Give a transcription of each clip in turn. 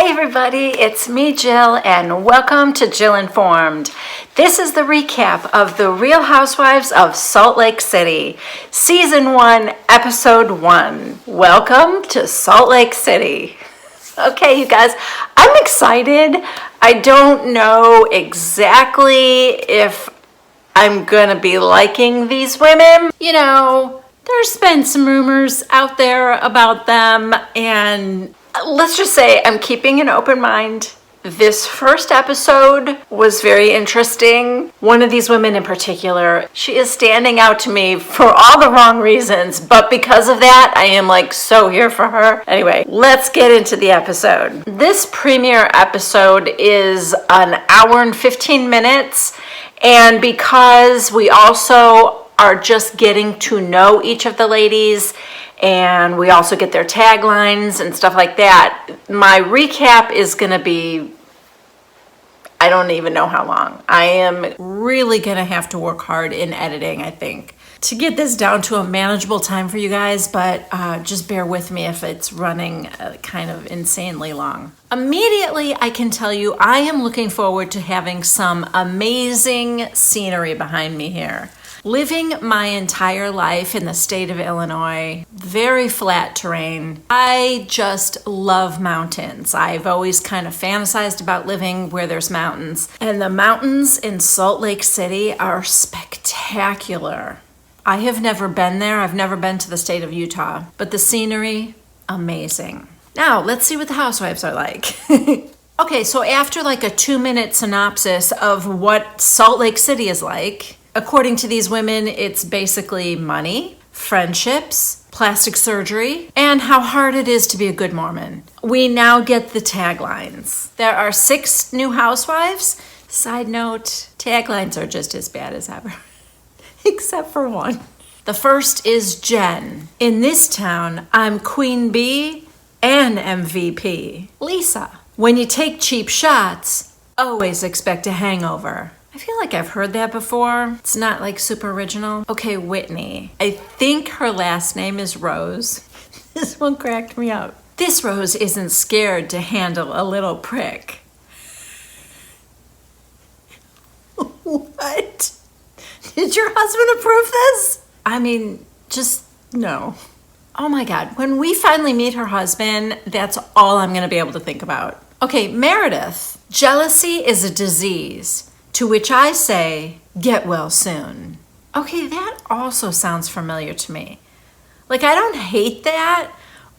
Hi everybody, it's me Jill and welcome to Jill Informed. This is the recap of the Real Housewives of Salt Lake City, Season 1, Episode 1. Welcome to Salt Lake City. Okay, you guys, I'm excited. I don't know exactly if I'm gonna be liking these women. You know, there's been some rumors out there about them, and let's just say I'm keeping an open mind. This first episode was very interesting. One of these women in particular, she is standing out to me for all the wrong reasons, but because of that, I am like so here for her. Anyway, let's get into the episode. This premiere episode is an hour and 15 minutes, and because we also are just getting to know each of the ladies, and we also get their taglines and stuff like that, my recap is going to be, I don't even know how long. I am really going to have to work hard in editing, I think, to get this down to a manageable time for you guys, but just bear with me if it's running kind of insanely long. Immediately, I can tell you I am looking forward to having some amazing scenery behind me here. Living my entire life in the state of Illinois, very flat terrain. I just love mountains. I've always kind of fantasized about living where there's mountains. And the mountains in Salt Lake City are spectacular. I have never been there. I've never been to the state of Utah, but the scenery, amazing. Now, let's see what the housewives are like. Okay, so after like a 2-minute synopsis of what Salt Lake City is like, according to these women, it's basically money, friendships, plastic surgery, and how hard it is to be a good Mormon. We now get the taglines. There are 6 new housewives. Side note, taglines are just as bad as ever, except for one. The first is Jen. In this town, I'm Queen Bee and MVP. Lisa. When you take cheap shots, always expect a hangover. I feel like I've heard that before. It's not like super original. Okay, Whitney. I think her last name is Rose. This one cracked me up. This Rose isn't scared to handle a little prick. What? Did your husband approve this? I mean, just no. Oh my God. When we finally meet her husband, that's all I'm going to be able to think about. Okay, Meredith. Jealousy is a disease. To which I say, get well soon. Okay, that also sounds familiar to me. Like, I don't hate that,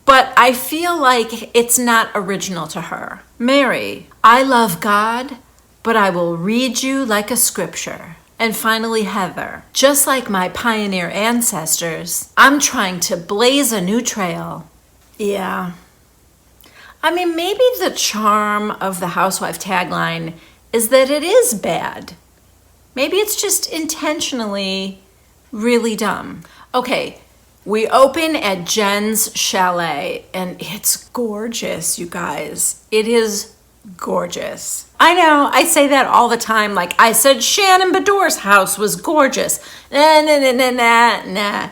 but I feel like it's not original to her. Mary, I love God, but I will read you like a scripture. And finally, Heather, just like my pioneer ancestors, I'm trying to blaze a new trail. Yeah. I mean, maybe the charm of the housewife tagline is that it is bad. Maybe it's just intentionally really dumb. Okay, we open at Jen's chalet, and it's gorgeous, you guys. It is gorgeous. I know, I say that all the time. Like I said, Shannon Bedore's house was gorgeous. Nah,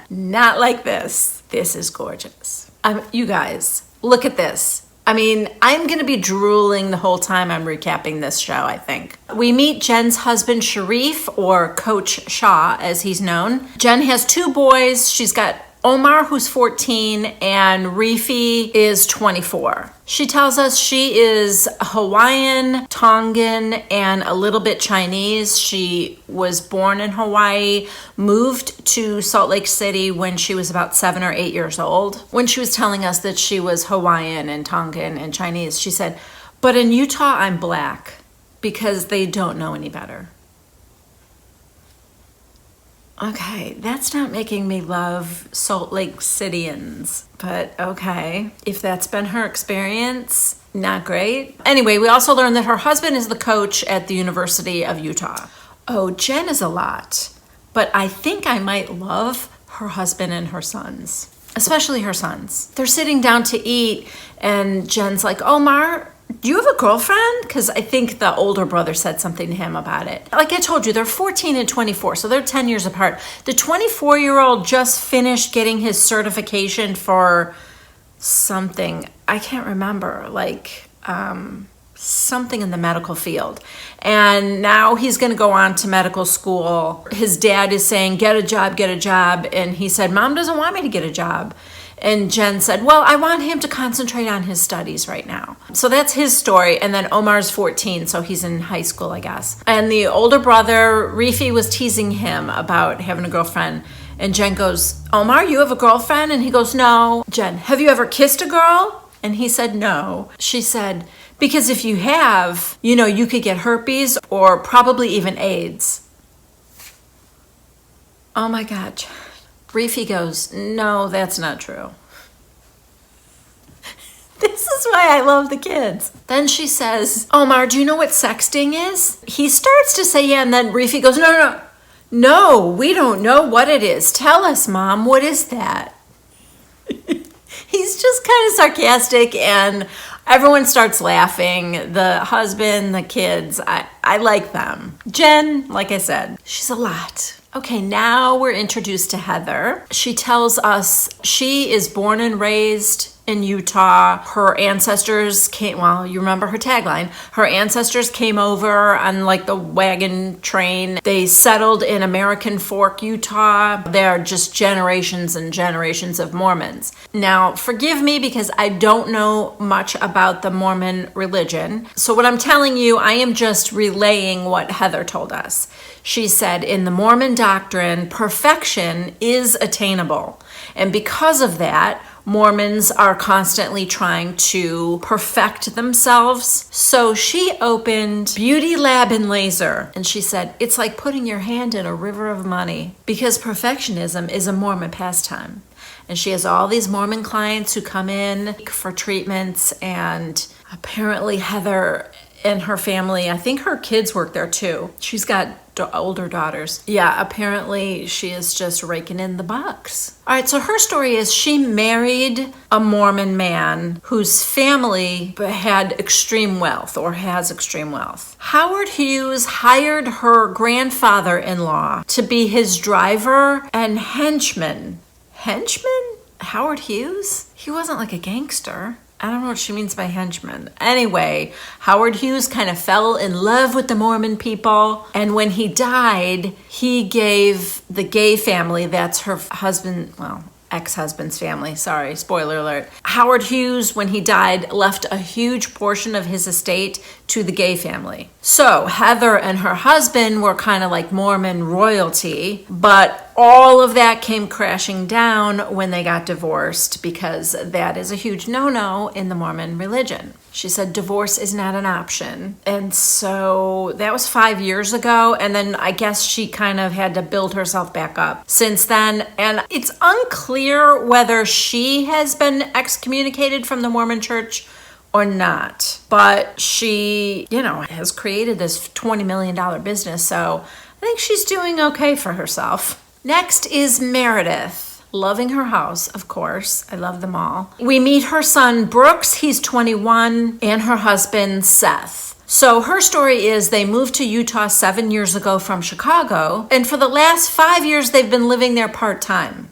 not like this. This is gorgeous. You guys, look at this. I mean, I'm going to be drooling the whole time I'm recapping this show, I think. We meet Jen's husband, Sharif, or Coach Shaw, as he's known. Jen has 2 boys. She's got Omar, who's 14, and Rifi is 24. She tells us she is Hawaiian, Tongan, and a little bit Chinese. She was born in Hawaii, moved to Salt Lake City when she was about 7 or 8 years old. When she was telling us that she was Hawaiian and Tongan and Chinese, she said, but in Utah, I'm black because they don't know any better. Okay, that's not making me love Salt Lake Cityans, but okay. If that's been her experience, not great. Anyway, we also learned that her husband is the coach at the University of Utah. Oh, Jen is a lot, but I think I might love her husband and her sons, especially her sons. They're sitting down to eat, and Jen's like, Omar, do you have a girlfriend? Because I think the older brother said something to him about it. Like I told you, they're 14 and 24, so they're 10 years apart. The 24-year-old just finished getting his certification for something. I can't remember, like something in the medical field. And now he's going to go on to medical school. His dad is saying, get a job, get a job. And he said, Mom doesn't want me to get a job. And Jen said, well, I want him to concentrate on his studies right now. So that's his story. And then Omar's 14, so he's in high school, I guess. And the older brother, Rifi, was teasing him about having a girlfriend. And Jen goes, Omar, you have a girlfriend? And he goes, no. Jen, have you ever kissed a girl? And he said, no. She said, because if you have, you could get herpes or probably even AIDS. Oh my God. Rifi goes, no, that's not true. This is why I love the kids. Then she says, Omar, do you know what sexting is? He starts to say, yeah, and then Rifi goes, no, we don't know what it is. Tell us, Mom, what is that? He's just kind of sarcastic, and everyone starts laughing. The husband, the kids, I like them. Jen, like I said, she's a lot. Okay, now we're introduced to Heather. She tells us she is born and raised in Utah. Her ancestors came, well, you remember her tagline. Her ancestors came over on like the wagon train. They settled in American Fork, Utah. There are just generations and generations of Mormons. Now, forgive me because I don't know much about the Mormon religion. So what I'm telling you, I am just relaying what Heather told us. She said, in the Mormon doctrine, perfection is attainable. And because of that, Mormons are constantly trying to perfect themselves. So she opened Beauty Lab and Laser. And she said, it's like putting your hand in a river of money because perfectionism is a Mormon pastime. And she has all these Mormon clients who come in for treatments. And apparently Heather and her family, I think her kids work there too. She's got older daughters. Yeah, apparently she is just raking in the bucks. All right, so her story is she married a Mormon man whose family had extreme wealth or has extreme wealth. Howard Hughes hired her grandfather-in-law to be his driver and henchman. Henchman? Howard Hughes? He wasn't like a gangster. I don't know what she means by henchman. Anyway, Howard Hughes kind of fell in love with the Mormon people. And when he died, he gave the gay family, that's her husband, well, ex-husband's family, sorry, spoiler alert. Howard Hughes, when he died, left a huge portion of his estate to the gay family. So Heather and her husband were kind of like Mormon royalty, but all of that came crashing down when they got divorced because that is a huge no-no in the Mormon religion. She said divorce is not an option. And so that was 5 years ago. And then I guess she kind of had to build herself back up since then. And it's unclear whether she has been excommunicated from the Mormon church or not. But she, has created this $20 million business. So I think she's doing okay for herself. Next is Meredith. Loving her house, of course. I love them all. We meet her son, Brooks. He's 21, and her husband, Seth. So her story is they moved to Utah 7 years ago from Chicago, and for the last 5 years, they've been living there part-time.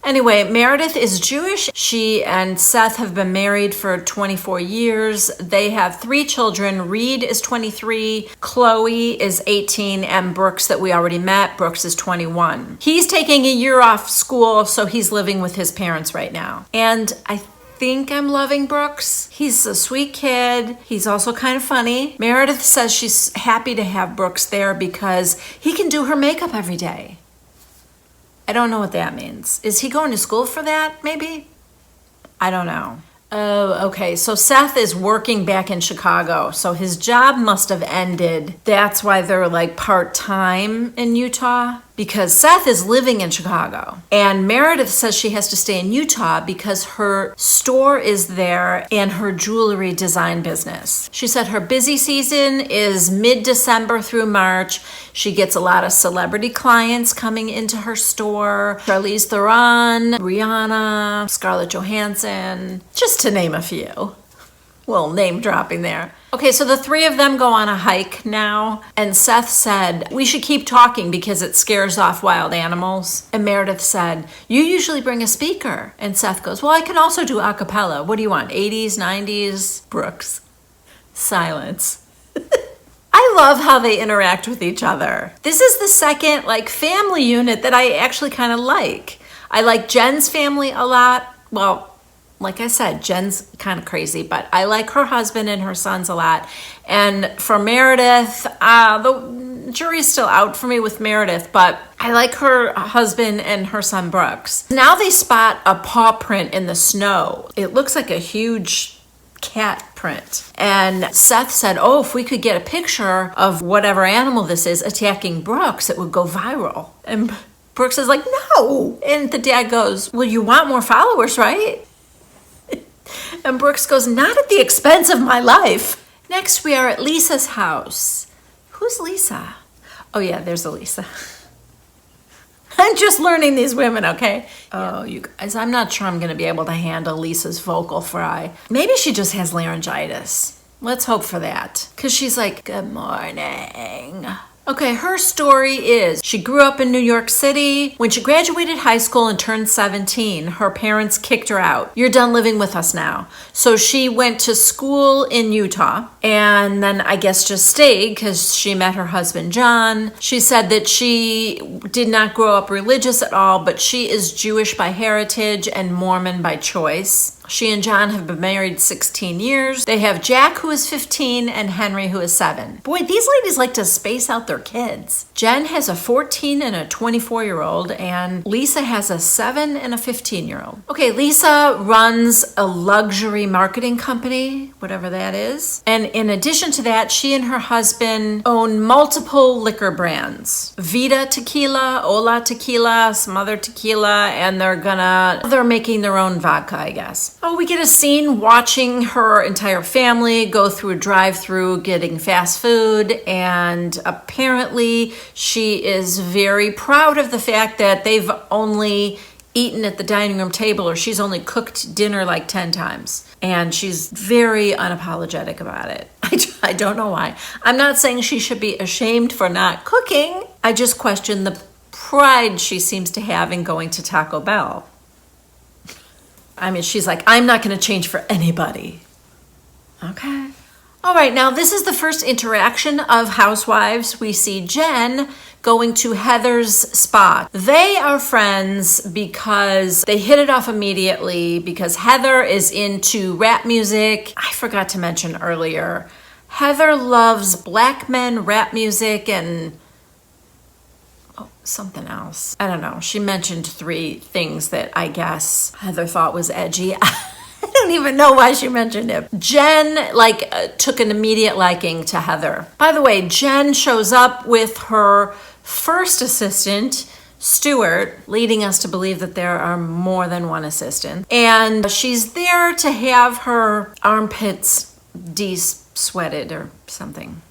Anyway, Meredith is Jewish. She and Seth have been married for 24 years. They have 3 children. Reed is 23, Chloe is 18, and Brooks that we already met, Brooks is 21. He's taking a year off school, so he's living with his parents right now. And I think I'm loving Brooks. He's a sweet kid. He's also kind of funny. Meredith says she's happy to have Brooks there because he can do her makeup every day. I don't know what that means. Is he going to school for that, maybe? I don't know. Oh, okay. So Seth is working back in Chicago. So his job must have ended. That's why they're like part-time in Utah. Because Seth is living in Chicago. And Meredith says she has to stay in Utah because her store is there and her jewelry design business. She said her busy season is mid-December through March. She gets a lot of celebrity clients coming into her store. Charlize Theron, Rihanna, Scarlett Johansson, just to name a few. Little name dropping there. Okay, so the three of them go on a hike now, and Seth said, we should keep talking because it scares off wild animals. And Meredith said, you usually bring a speaker. And Seth goes, well, I can also do a cappella. What do you want, 80s, 90s? Brooks. Silence. I love how they interact with each other. This is the second family unit that I actually kind of like. I like Jen's family a lot. Well, like I said, Jen's kind of crazy, but I like her husband and her sons a lot. And for Meredith, the jury's still out for me with Meredith, but I like her husband and her son Brooks. Now they spot a paw print in the snow. It looks like a huge cat print. And Seth said, oh, if we could get a picture of whatever animal this is attacking Brooks, it would go viral. And Brooks is like, no. And the dad goes, well, you want more followers, right? And Brooks goes, not at the expense of my life. Next, we are at Lisa's house. Who's Lisa? Oh, yeah, there's a Lisa. I'm just learning these women, okay? Oh, you guys, I'm not sure I'm going to be able to handle Lisa's vocal fry. Maybe she just has laryngitis. Let's hope for that. Because she's like, good morning. Okay, her story is she grew up in New York City. When she graduated high school and turned 17, her parents kicked her out. You're done living with us now. So she went to school in Utah and then I guess just stayed because she met her husband, John. She said that she did not grow up religious at all, but she is Jewish by heritage and Mormon by choice. She and John have been married 16 years. They have Jack, who is 15, and Henry, who is 7. Boy, these ladies like to space out their kids. Jen has a 14 and a 24-year-old, and Lisa has a 7 and a 15-year-old. Okay, Lisa runs a luxury marketing company, whatever that is. And in addition to that, she and her husband own multiple liquor brands. Vida Tequila, Ola Tequila, some other tequila, and they're making their own vodka, I guess. Oh, we get a scene watching her entire family go through a drive-through getting fast food, and apparently she is very proud of the fact that they've only eaten at the dining room table, or she's only cooked dinner like 10 times. And she's very unapologetic about it. I don't know why. I'm not saying she should be ashamed for not cooking. I just question the pride she seems to have in going to Taco Bell. I mean, she's like, I'm not going to change for anybody. Okay. All right, now this is the first interaction of Housewives. We see Jen going to Heather's spot. They are friends because they hit it off immediately because Heather is into rap music. I forgot to mention earlier, Heather loves black men, rap music, and something else. I don't know. She mentioned 3 things that I guess Heather thought was edgy. I don't even know why she mentioned it. Jen took an immediate liking to Heather. By the way, Jen shows up with her first assistant, Stuart, leading us to believe that there are more than one assistant. And she's there to have her armpits de-sweated or something.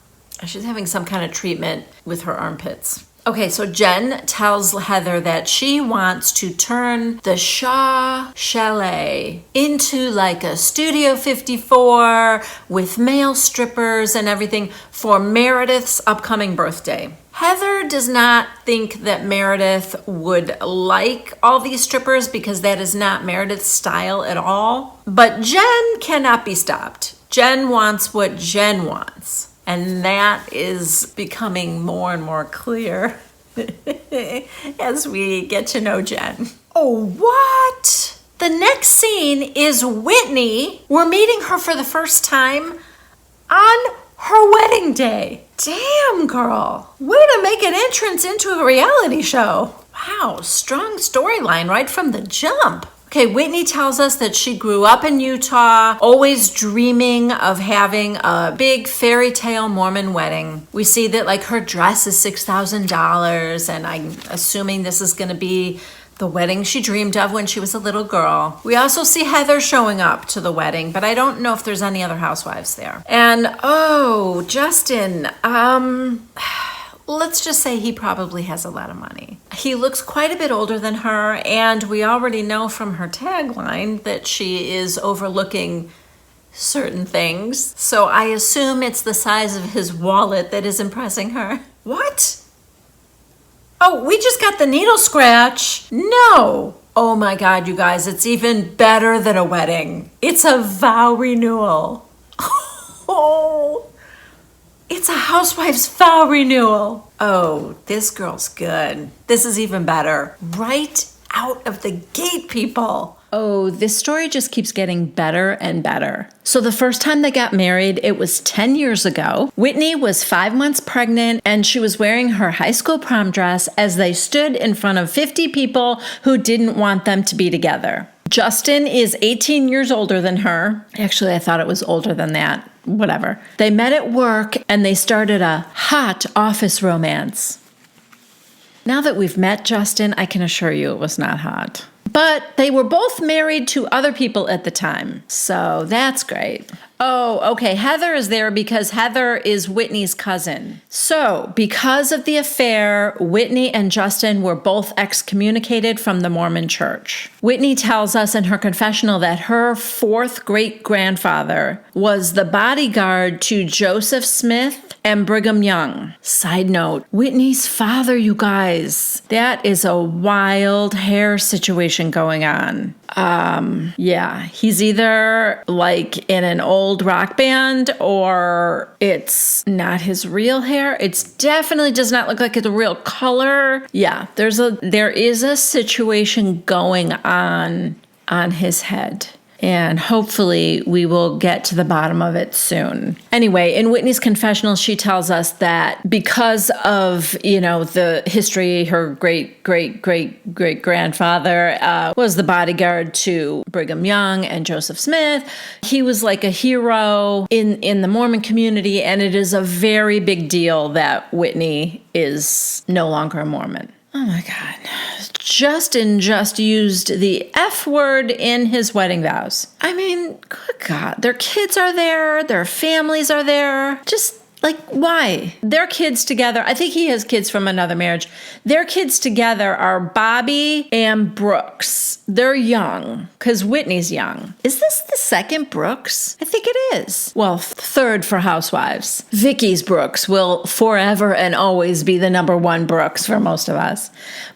She's having some kind of treatment with her armpits. Okay, so Jen tells Heather that she wants to turn the Shaw Chalet into like a Studio 54 with male strippers and everything for Meredith's upcoming birthday. Heather does not think that Meredith would like all these strippers because that is not Meredith's style at all. But Jen cannot be stopped. Jen wants what Jen wants. And that is becoming more and more clear as we get to know Jen. Oh, what? The next scene is Whitney. We're meeting her for the first time on her wedding day. Damn, girl. Way to make an entrance into a reality show. Wow, strong storyline right from the jump. Okay, Whitney tells us that she grew up in Utah, always dreaming of having a big fairy tale Mormon wedding. We see that her dress is $6,000, and I'm assuming this is going to be the wedding she dreamed of when she was a little girl. We also see Heather showing up to the wedding, but I don't know if there's any other housewives there. And Justin, let's just say he probably has a lot of money. He looks quite a bit older than her, and we already know from her tagline that she is overlooking certain things. So I assume it's the size of his wallet that is impressing her. What? Oh, we just got the needle scratch. No. Oh my God, you guys, it's even better than a wedding. It's a vow renewal. Oh, it's a Housewives vow renewal. Oh, this girl's good. This is even better. Right out of the gate, people. Oh, this story just keeps getting better and better. So the first time they got married, it was 10 years ago. Whitney was 5 months pregnant, and she was wearing her high school prom dress as they stood in front of 50 people who didn't want them to be together. Justin is 18 years older than her. Actually, I thought it was older than that. Whatever. They met at work, and they started a hot office romance. Now that we've met Justin, I can assure you it was not hot. But they were both married to other people at the time, so that's great. Oh, okay, Heather is there because Heather is Whitney's cousin. So, because of the affair, Whitney and Justin were both excommunicated from the Mormon church. Whitney tells us in her confessional that her fourth great-grandfather was the bodyguard to Joseph Smith and Brigham Young. Side note, Whitney's father, you guys. That is a wild hair situation going on. Yeah, he's either like in an old rock band or it's not his real hair. It's definitely does not look like it's a real color. Yeah, there is a situation going on his head. And hopefully we will get to the bottom of it soon. Anyway, in Whitney's confessional, she tells us that because of, the history, her great-great-great-great-grandfather was the bodyguard to Brigham Young and Joseph Smith. He was like a hero in the Mormon community, and it is a very big deal that Whitney is no longer a Mormon. Oh my God. Justin just used the F word in his wedding vows. I mean, good God. Their kids are there. Their families are there. Just like, why? Their kids together, I think he has kids from another marriage. Their kids together are Bobby and Brooks. They're young, because Whitney's young. Is this the second Brooks? I think it is. Well, third for Housewives. Vicky's Brooks will forever and always be the number one Brooks for most of us.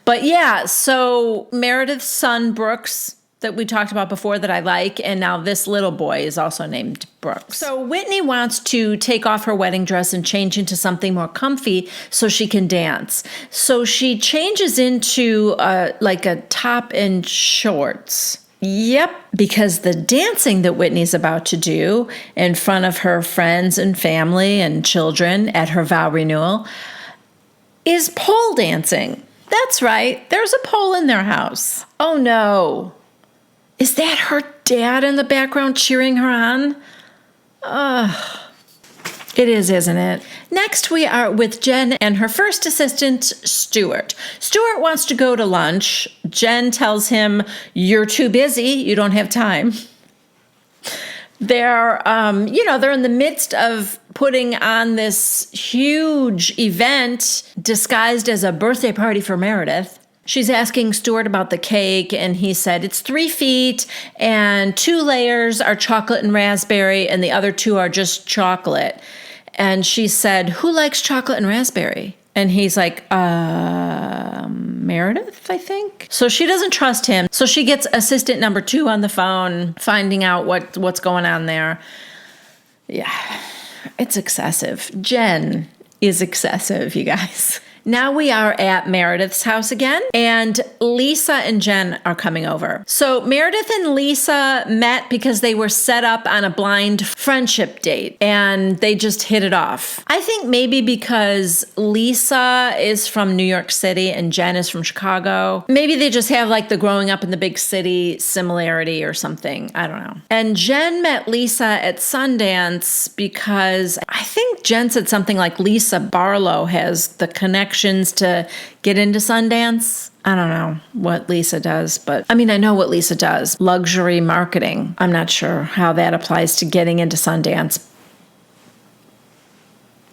But yeah, so Meredith's son, Brooks, that we talked about before that I like, and now this little boy is also named Brooks. So Whitney wants to take off her wedding dress and change into something more comfy so she can dance. So she changes into like a top and shorts. Yep, because the dancing that Whitney's about to do in front of her friends and family and children at her vow renewal is pole dancing. That's right, there's a pole in their house. Oh no. Is that her dad in the background cheering her on? It is, isn't it? Next, we are with Jen and her first assistant, Stuart. Stuart wants to go to lunch. Jen tells him, "You're too busy. You don't have time." They're in the midst of putting on this huge event disguised as a birthday party for Meredith. She's asking Stuart about the cake, and he said it's 3 feet, and 2 layers are chocolate and raspberry, and the other 2 are just chocolate. And she said, "Who likes chocolate and raspberry?" And he's like, Meredith, I think. So she doesn't trust him. So she gets assistant number 2 on the phone, finding out what's going on there. Yeah, it's excessive. Jen is excessive, you guys. Now we are at Meredith's house again, and Lisa and Jen are coming over. So Meredith and Lisa met because they were set up on a blind friendship date, and they just hit it off. I think maybe because Lisa is from New York City and Jen is from Chicago. Maybe they just have like the growing up in the big city similarity or something. I don't know. And Jen met Lisa at Sundance because I think Jen said something like Lisa Barlow has the connection to get into Sundance. I don't know what Lisa does, but I know what Lisa does. Luxury marketing. I'm not sure how that applies to getting into Sundance.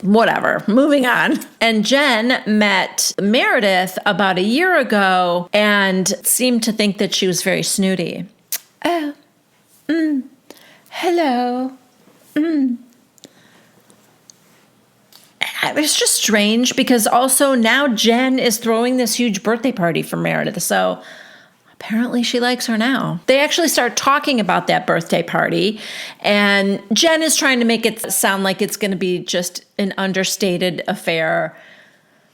Whatever, moving on. And Jen met Meredith about a year ago and seemed to think that she was very snooty. Hello. It's just strange because also now Jen is throwing this huge birthday party for Meredith. So apparently she likes her now. They actually start talking about that birthday party, and Jen is trying to make it sound like it's going to be just an understated affair.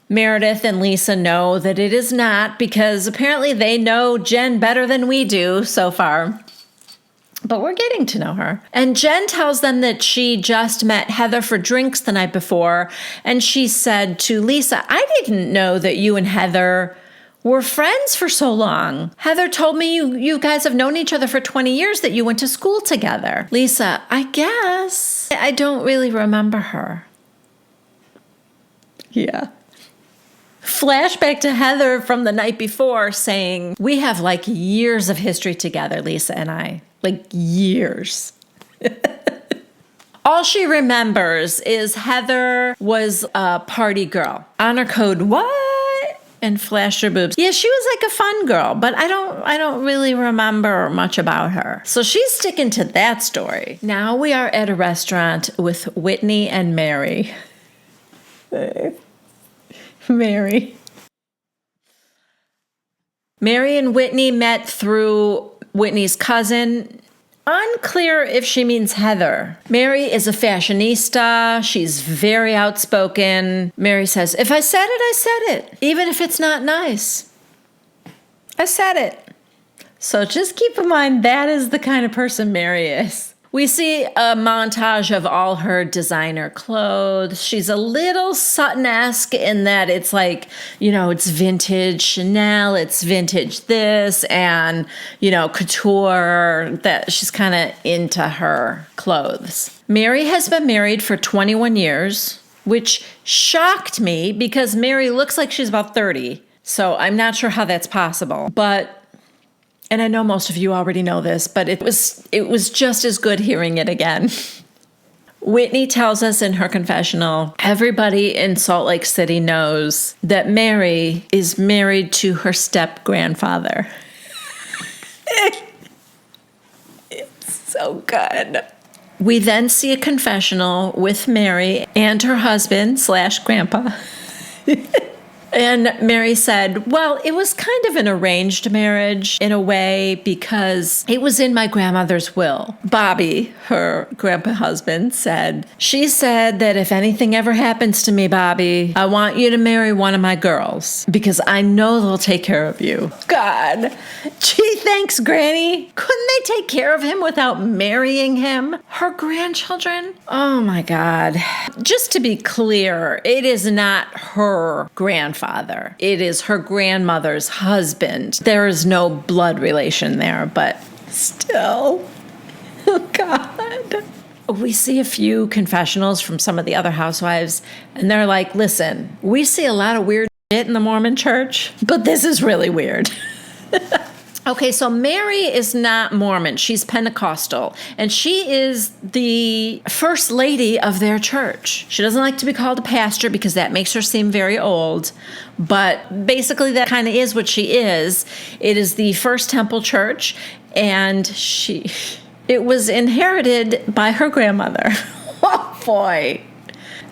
Meredith and Lisa know that it is not, because apparently they know Jen better than we do so far. But we're getting to know her. And Jen tells them that she just met Heather for drinks the night before. And she said to Lisa, I didn't know that you and Heather were friends for so long. Heather told me you guys have known each other for 20 years, that you went to school together. Lisa, I guess. I don't really remember her. Yeah. Flashback to Heather from the night before saying, we have like years of history together, Lisa and I. Like years. All she remembers is Heather was a party girl. Honor code what? And flashed her boobs. Yeah, she was like a fun girl, but I don't really remember much about her. So she's sticking to that story. Now we are at a restaurant with Whitney and Mary. Mary and Whitney met through Whitney's cousin. Unclear if she means Heather. Mary is a fashionista. She's very outspoken. Mary says, if I said it, I said it. Even if it's not nice. I said it. So just keep in mind, that is the kind of person Mary is. We see a montage of all her designer clothes. She's a little Sutton-esque in that it's like, it's vintage Chanel, it's vintage this, and, couture. That she's kind of into her clothes. Mary has been married for 21 years, which shocked me because Mary looks like she's about 30. So I'm not sure how that's possible. And I know most of you already know this, but it was just as good hearing it again. Whitney tells us in her confessional, everybody in Salt Lake City knows that Mary is married to her step-grandfather. It's so good. We then see a confessional with Mary and her husband / grandpa. And Mary said, well, it was kind of an arranged marriage in a way because it was in my grandmother's will. Bobby, her grandpa husband, she said that if anything ever happens to me, Bobby, I want you to marry one of my girls because I know they'll take care of you. God, gee, thanks, Granny. Couldn't they take care of him without marrying him? Her grandchildren? Oh my God. Just to be clear, it is not her grandfather. It is her grandmother's husband. There is no blood relation there, but still. Oh, God. We see a few confessionals from some of the other housewives, and they're like, listen, we see a lot of weird shit in the Mormon church, but this is really weird. Okay, so Mary is not Mormon. She's Pentecostal, and she is the first lady of their church. She doesn't like to be called a pastor because that makes her seem very old, but basically that kind of is what she is. It is the First Temple Church, and it was inherited by her grandmother. Oh, boy.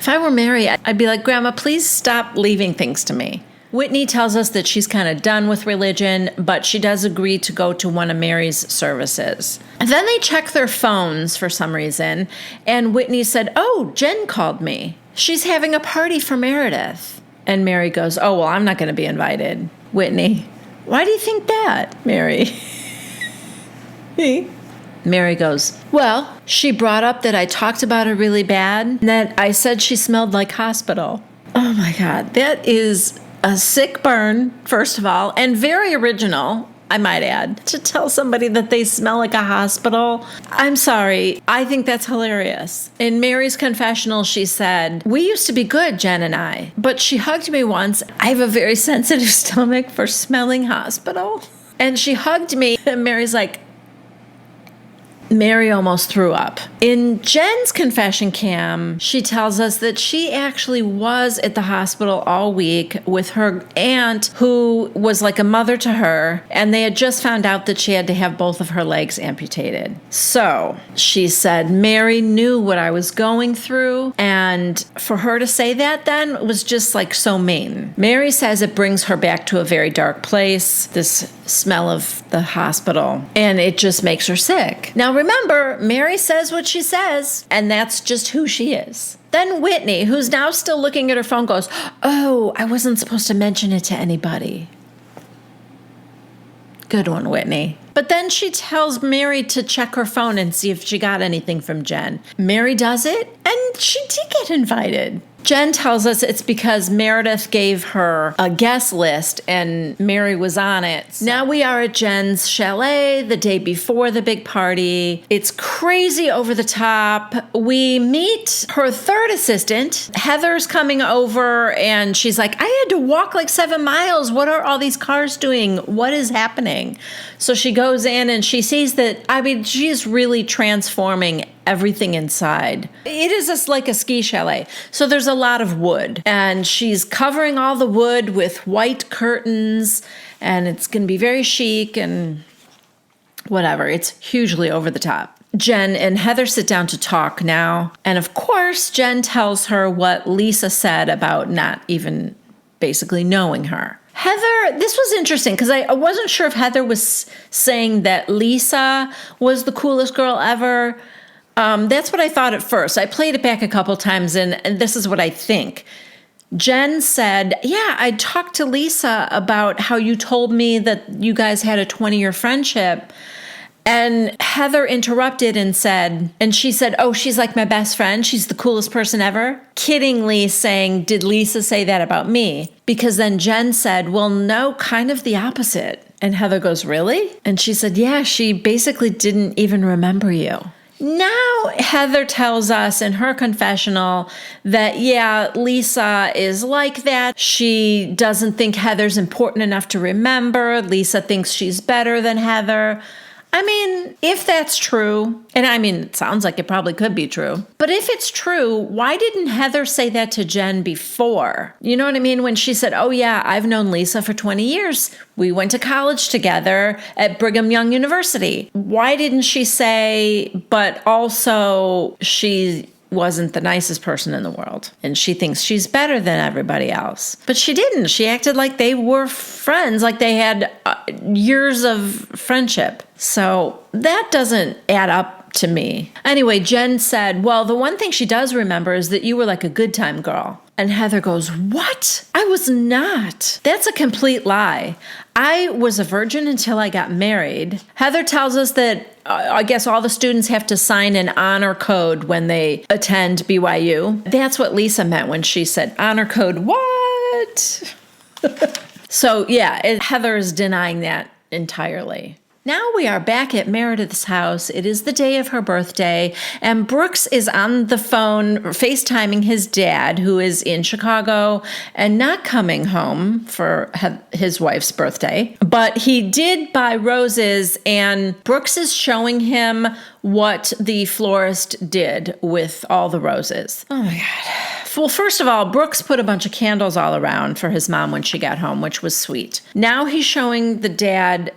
If I were Mary, I'd be like, Grandma, please stop leaving things to me. Whitney tells us that she's kind of done with religion, but she does agree to go to one of Mary's services. And then they check their phones for some reason, and Whitney said, oh, Jen called me. She's having a party for Meredith. And Mary goes, oh, well, I'm not going to be invited. Whitney, why do you think that, Mary? Mary goes, well, she brought up that I talked about her really bad, and that I said she smelled like hospital. Oh, my God. That is a sick burn, first of all, and very original, I might add, to tell somebody that they smell like a hospital. I'm sorry. I think that's hilarious. In Mary's confessional, she said, we used to be good, Jen and I, but she hugged me once. I have a very sensitive stomach for smelling hospital. And she hugged me, and Mary's like, Mary almost threw up. In Jen's confession cam, she tells us that she actually was at the hospital all week with her aunt, who was like a mother to her, and they had just found out that she had to have both of her legs amputated. So she said, Mary knew what I was going through, and for her to say that then was just like so mean. Mary says it brings her back to a very dark place, this smell of the hospital, and it just makes her sick. Now remember, Mary says what she says, and that's just who she is. Then Whitney, who's now still looking at her phone, goes, oh, I wasn't supposed to mention it to anybody. Good one, Whitney. But then she tells Mary to check her phone and see if she got anything from Jen. Mary does it, and she did get invited. Jen tells us it's because Meredith gave her a guest list and Mary was on it. Now we are at Jen's chalet the day before the big party. It's crazy over the top. We meet her third assistant. Heather's coming over and she's like, I had to walk like 7 miles. What are all these cars doing? What is happening? So she goes in and she sees that, she's really transforming everything inside. It is just like a ski chalet. So there's a lot of wood, and she's covering all the wood with white curtains, and it's going to be very chic and whatever. It's hugely over the top. Jen and Heather sit down to talk now. And of course, Jen tells her what Lisa said about not even basically knowing her. Heather, this was interesting because I wasn't sure if Heather was saying that Lisa was the coolest girl ever. That's what I thought at first. I played it back a couple times, and this is what I think. Jen said, yeah, I talked to Lisa about how you told me that you guys had a 20-year friendship. And Heather interrupted and she said, oh, she's like my best friend. She's the coolest person ever. Kiddingly saying, did Lisa say that about me? Because then Jen said, well, no, kind of the opposite. And Heather goes, really? And she said, yeah, she basically didn't even remember you. Now Heather tells us in her confessional that, yeah, Lisa is like that. She doesn't think Heather's important enough to remember. Lisa thinks she's better than Heather. If that's true, and it sounds like it probably could be true, but if it's true, why didn't Heather say that to Jen before? You know what I mean? When she said, oh yeah, I've known Lisa for 20 years. We went to college together at Brigham Young University. Why didn't she say, but also she wasn't the nicest person in the world, and she thinks she's better than everybody else? But she didn't. She acted like they were friends, like they had years of friendship. So that doesn't add up to me. Anyway, Jen said, well, the one thing she does remember is that you were like a good time girl. And Heather goes, what? I was not. That's a complete lie. I was a virgin until I got married. Heather tells us that I guess all the students have to sign an honor code when they attend BYU. That's what Lisa meant when she said honor code. What? So yeah, Heather is denying that entirely. Now we are back at Meredith's house. It is the day of her birthday, and Brooks is on the phone FaceTiming his dad, who is in Chicago and not coming home for his wife's birthday. But he did buy roses, and Brooks is showing him what the florist did with all the roses. Oh my God. Well, first of all, Brooks put a bunch of candles all around for his mom when she got home, which was sweet. Now he's showing the dad,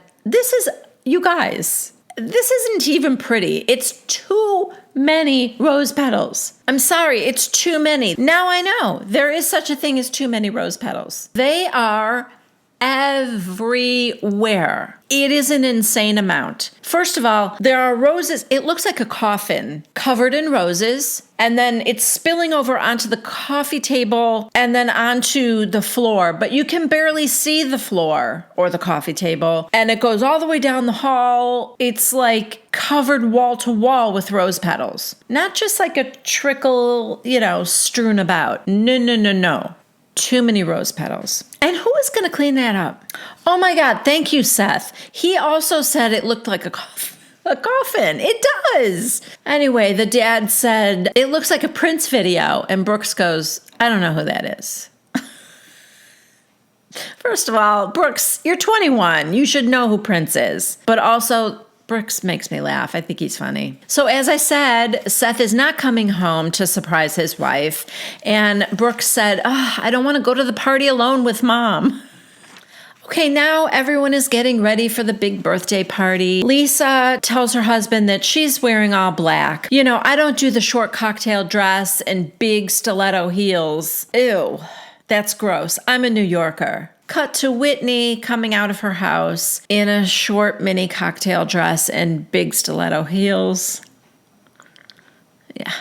you guys, this isn't even pretty. It's too many rose petals. I'm sorry, it's too many. Now I know there is such a thing as too many rose petals. They are everywhere. It is an insane amount. First of all, there are roses. It looks like a coffin covered in roses, and then it's spilling over onto the coffee table and then onto the floor, but you can barely see the floor or the coffee table, and it goes all the way down the hall. It's like covered wall to wall with rose petals. Not just like a trickle, strewn about. No. Too many rose petals. And who is going to clean that up? Oh my God, thank you, Seth. He also said it looked like a coffin. It does. Anyway, the dad said, it looks like a Prince video. And Brooks goes, I don't know who that is. First of all, Brooks, you're 21. You should know who Prince is. But also, Brooks makes me laugh. I think he's funny. So as I said, Seth is not coming home to surprise his wife. And Brooks said, I don't want to go to the party alone with Mom. Okay, now everyone is getting ready for the big birthday party. Lisa tells her husband that she's wearing all black. You know, I don't do the short cocktail dress and big stiletto heels. Ew, that's gross. I'm a New Yorker. Cut to Whitney coming out of her house in a short mini cocktail dress and big stiletto heels. Yeah.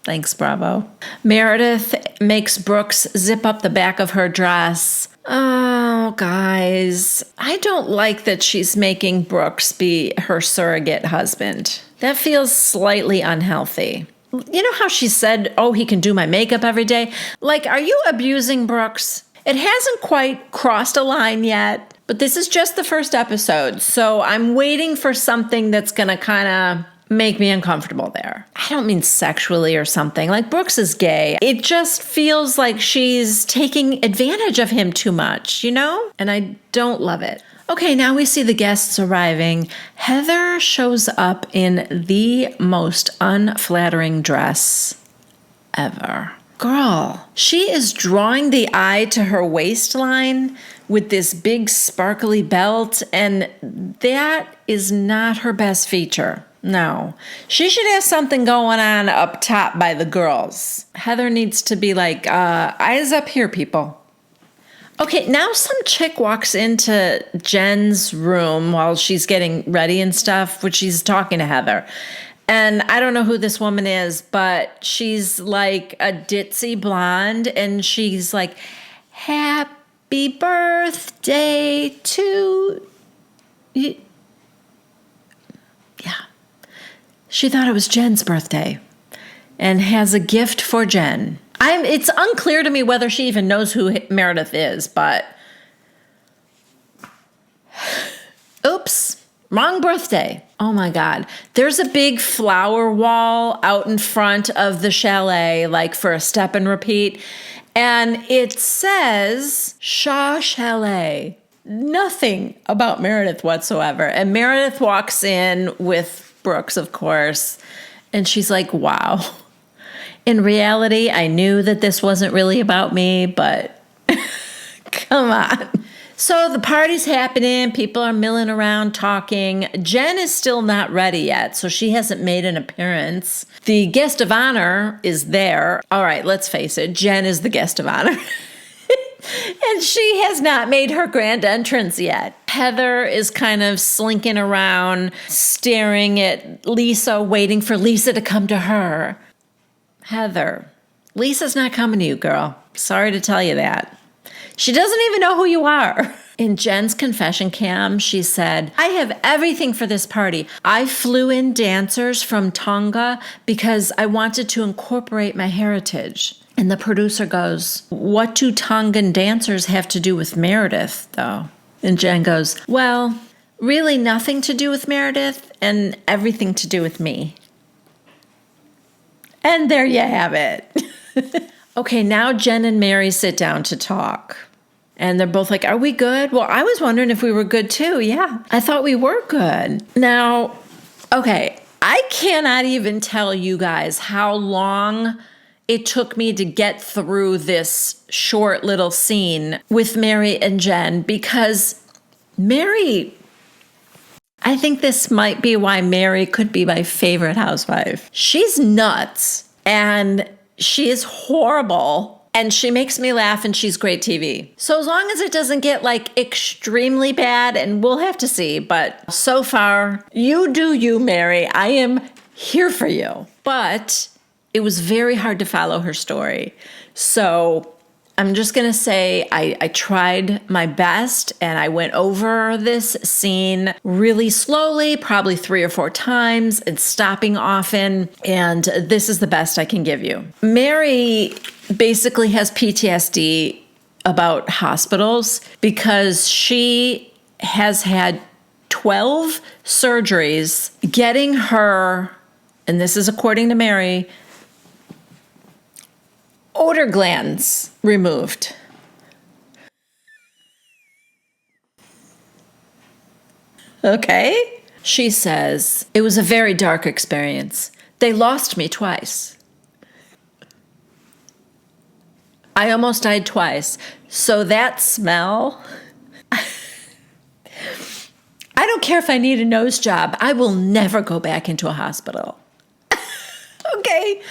Thanks, Bravo. Meredith makes Brooks zip up the back of her dress. Oh, guys, I don't like that she's making Brooks be her surrogate husband. That feels slightly unhealthy. You know how she said, he can do my makeup every day? Like, are you abusing Brooks? It hasn't quite crossed a line yet, but this is just the first episode, so I'm waiting for something that's going to kind of make me uncomfortable there. I don't mean sexually or something. Like, Brooks is gay. It just feels like she's taking advantage of him too much, you know? And I don't love it. Okay, now we see the guests arriving. Heather shows up in the most unflattering dress ever. Girl, she is drawing the eye to her waistline with this big sparkly belt, and that is not her best feature. No, she should have something going on up top by the girls. Heather needs to be like, eyes up here, people. Okay, now some chick walks into Jen's room while she's getting ready and stuff, which she's talking to Heather. And I don't know who this woman is, but she's like a ditzy blonde, and she's like, happy birthday to you. Yeah. She thought it was Jen's birthday and has a gift for Jen. It's unclear to me whether she even knows who Meredith is, but oops, wrong birthday. Oh my God. There's a big flower wall out in front of the chalet, like for a step and repeat. And it says Shaw Chalet. Nothing about Meredith whatsoever. And Meredith walks in with Brooks, of course, and she's like, wow. In reality, I knew that this wasn't really about me, but come on. So the party's happening. People are milling around talking. Jen is still not ready yet, so she hasn't made an appearance. The guest of honor is there. All right, let's face it. Jen is the guest of honor. And she has not made her grand entrance yet. Heather is kind of slinking around, staring at Lisa, waiting for Lisa to come to her. Heather, Lisa's not coming to you, girl. Sorry to tell you that. She doesn't even know who you are. In Jen's confession cam, she said, I have everything for this party. I flew in dancers from Tonga because I wanted to incorporate my heritage. And the producer goes, what do Tongan dancers have to do with Meredith, though? And Jen goes, well, really nothing to do with Meredith and everything to do with me. And there you have it. Okay, now Jen and Mary sit down to talk. And they're both like, are we good? Well, I was wondering if we were good too. Yeah, I thought we were good. Now, okay, I cannot even tell you guys how long it took me to get through this short little scene with Mary and Jen, because Mary, I think this might be why Mary could be my favorite housewife. She's nuts and she is horrible and she makes me laugh and she's great TV. So as long as it doesn't get like extremely bad, and we'll have to see, but so far, you do you, Mary. I am here for you. But it was very hard to follow her story. So I'm just going to say I tried my best and I went over this scene really slowly, probably 3 or 4 times, and stopping often. And this is the best I can give you. Mary basically has PTSD about hospitals because she has had 12 surgeries getting her, and this is according to Mary, odor glands removed. Okay? She says, "It was a very dark experience. They lost me twice. I almost died twice. So that smell, I don't care if I need a nose job. I will never go back into a hospital." Okay,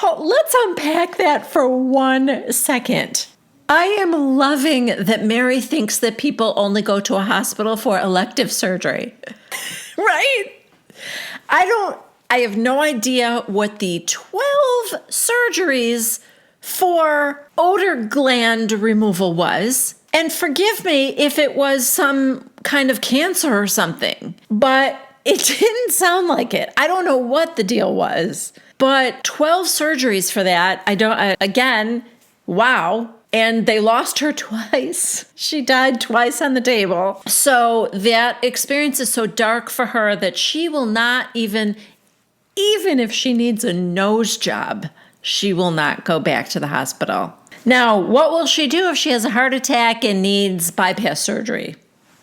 let's unpack that for 1 second. I am loving that Mary thinks that people only go to a hospital for elective surgery. Right? I have no idea what the 12 surgeries for odor gland removal was. And forgive me if it was some kind of cancer or something, but it didn't sound like it. I don't know what the deal was, but 12 surgeries for that. Again, wow. And they lost her twice. She died twice on the table. So that experience is so dark for her that she will not even if she needs a nose job, she will not go back to the hospital. Now, what will she do if she has a heart attack and needs bypass surgery?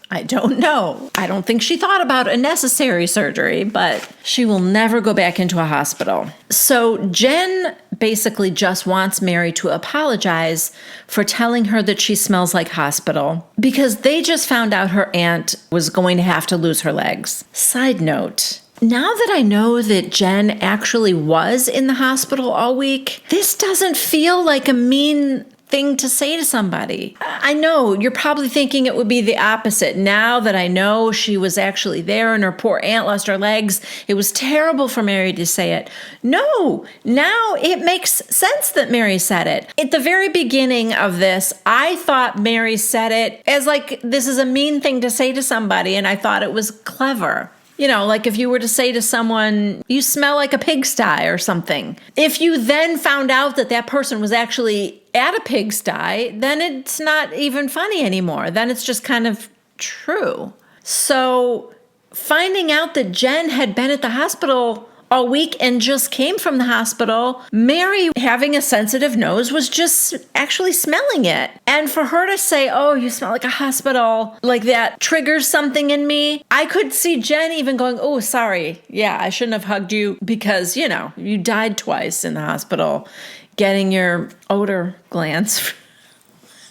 I don't know. I don't think she thought about a necessary surgery, but she will never go back into a hospital. So Jen basically just wants Mary to apologize for telling her that she smells like hospital because they just found out her aunt was going to have to lose her legs. Side note, now that I know that Jen actually was in the hospital all week, this doesn't feel like a mean thing to say to somebody. I know you're probably thinking it would be the opposite. Now that I know she was actually there and her poor aunt lost her legs, it was terrible for Mary to say it. No, now it makes sense that Mary said it. At the very beginning of this, I thought Mary said it as like, this is a mean thing to say to somebody, and I thought it was clever. You know, like if you were to say to someone, "You smell like a pigsty," or something. If you then found out that that person was actually at a pigsty, then it's not even funny anymore. Then it's just kind of true. So finding out that Jen had been at the hospital all week and just came from the hospital, Mary, having a sensitive nose, was just actually smelling it. And for her to say, "Oh, you smell like a hospital," like that triggers something in me. I could see Jen even going, "Oh, sorry. Yeah, I shouldn't have hugged you because, you died twice in the hospital getting your odor glands."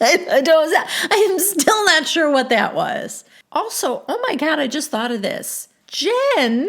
I am still not sure what that was. Also, oh my God, I just thought of this. Jen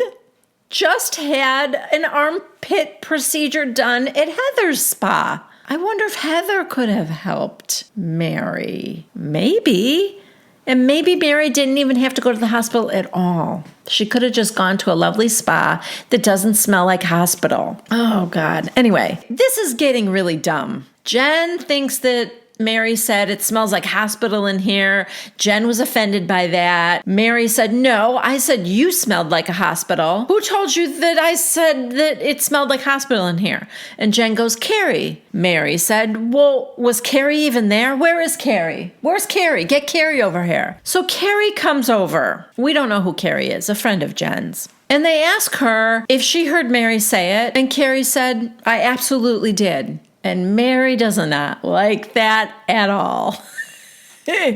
just had an armpit procedure done at Heather's spa. I wonder if Heather could have helped Mary. Maybe. And maybe Mary didn't even have to go to the hospital at all. She could have just gone to a lovely spa that doesn't smell like hospital. Oh, God. Anyway, this is getting really dumb. Jen thinks that Mary said, "It smells like hospital in here." Jen was offended by that. Mary said, "No, I said you smelled like a hospital. Who told you that I said that it smelled like hospital in here?" And Jen goes, "Carrie." Mary said, "Well, was Carrie even there? Where is Carrie? Where's Carrie? Get Carrie over here." So Carrie comes over. We don't know who Carrie is, a friend of Jen's. And they ask her if she heard Mary say it. And Carrie said, "I absolutely did." And Mary does not like that at all.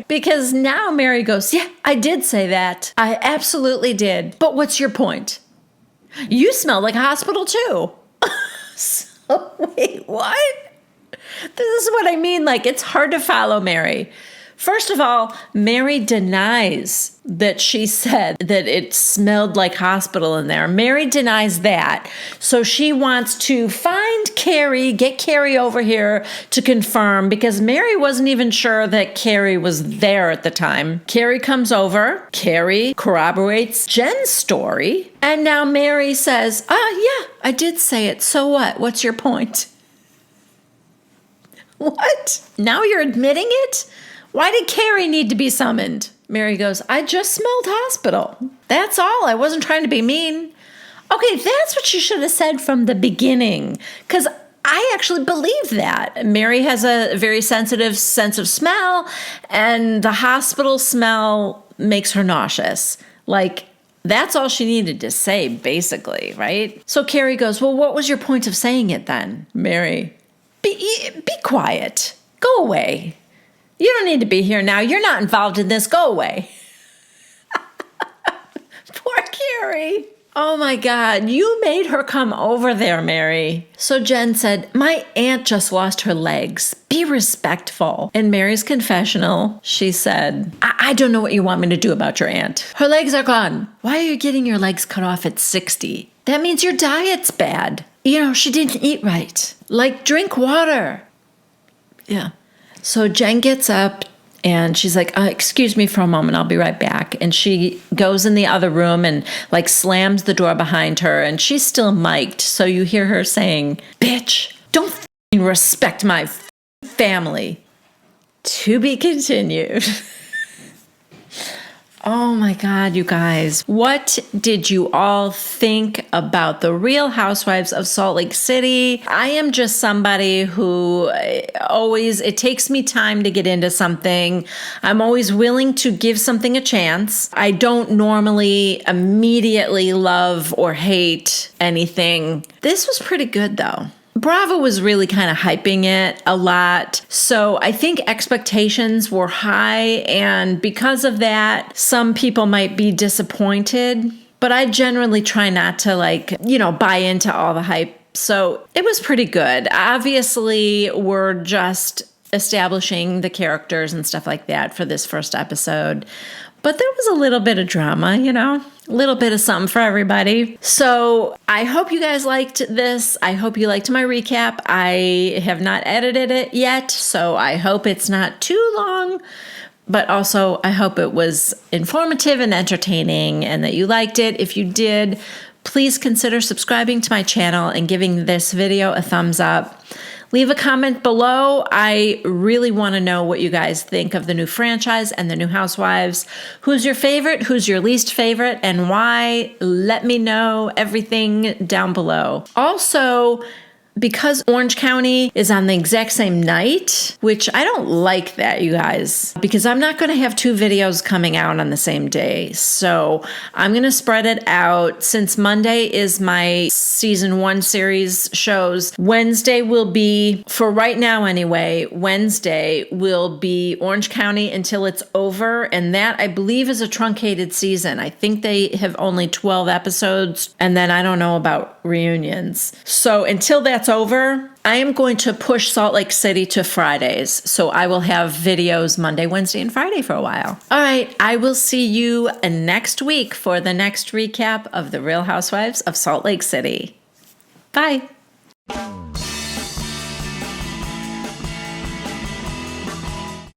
Because now Mary goes, "Yeah, I did say that. I absolutely did. But what's your point? You smell like a hospital too." So, wait, what? This is what I mean. Like, it's hard to follow Mary. First of all, Mary denies that she said that it smelled like hospital in there. Mary denies that. So she wants to find Carrie, get Carrie over here to confirm, because Mary wasn't even sure that Carrie was there at the time. Carrie comes over. Carrie corroborates Jen's story. And now Mary says, yeah, I did say it. So what? What's your point? What? Now you're admitting it? Why did Carrie need to be summoned? Mary goes, "I just smelled hospital. That's all. I wasn't trying to be mean." Okay, that's what she should have said from the beginning, because I actually believe that. Mary has a very sensitive sense of smell, and the hospital smell makes her nauseous. Like, that's all she needed to say, basically, right? So Carrie goes, "Well, what was your point of saying it then?" Mary, be quiet. Go away. You don't need to be here now. You're not involved in this. Go away. Poor Mary. Oh my God, you made her come over there, Mary. So Jen said, my aunt just lost her legs. Be respectful. In Mary's confessional, she said, I don't know what you want me to do about your aunt. Her legs are gone. Why are you getting your legs cut off at 60? That means your diet's bad. You know, she didn't eat right. Like, drink water. Yeah. So Jen gets up and she's like, excuse me for a moment. I'll be right back. And she goes in the other room and like slams the door behind her. And she's still mic'd. So you hear her saying, bitch, don't f***ing respect my family. To be continued. Oh my God, you guys. What did you all think about the Real Housewives of Salt Lake City? I am just somebody who it takes me time to get into something. I'm always willing to give something a chance. I don't normally immediately love or hate anything. This was pretty good though. Bravo was really kind of hyping it a lot. So I think expectations were high. And because of that, some people might be disappointed. But I generally try not to buy into all the hype. So it was pretty good. Obviously, we're just establishing the characters and stuff like that for this first episode. But there was a little bit of drama, a little bit of something for everybody. So I hope you guys liked this. I hope you liked my recap. I have not edited it yet, so I hope it's not too long. But also, I hope it was informative and entertaining and that you liked it. If you did, please consider subscribing to my channel and giving this video a thumbs up. Leave a comment below. I really want to know what you guys think of the new franchise and the new Housewives. Who's your favorite? Who's your least favorite? And why? Let me know everything down below. Also, because Orange County is on the exact same night, which I don't like that, you guys, because I'm not going to have two videos coming out on the same day. So I'm going to spread it out. Since Monday is my season 1 series shows, Wednesday will be, for right now anyway, Wednesday will be Orange County until it's over. And that, I believe, is a truncated season. I think they have only 12 episodes. And then I don't know about reunions. So until that's over, I am going to push Salt Lake City to Fridays. So I will have videos Monday, Wednesday, and Friday for a while. All right, I will see you next week for the next recap of the Real Housewives of Salt Lake City. Bye.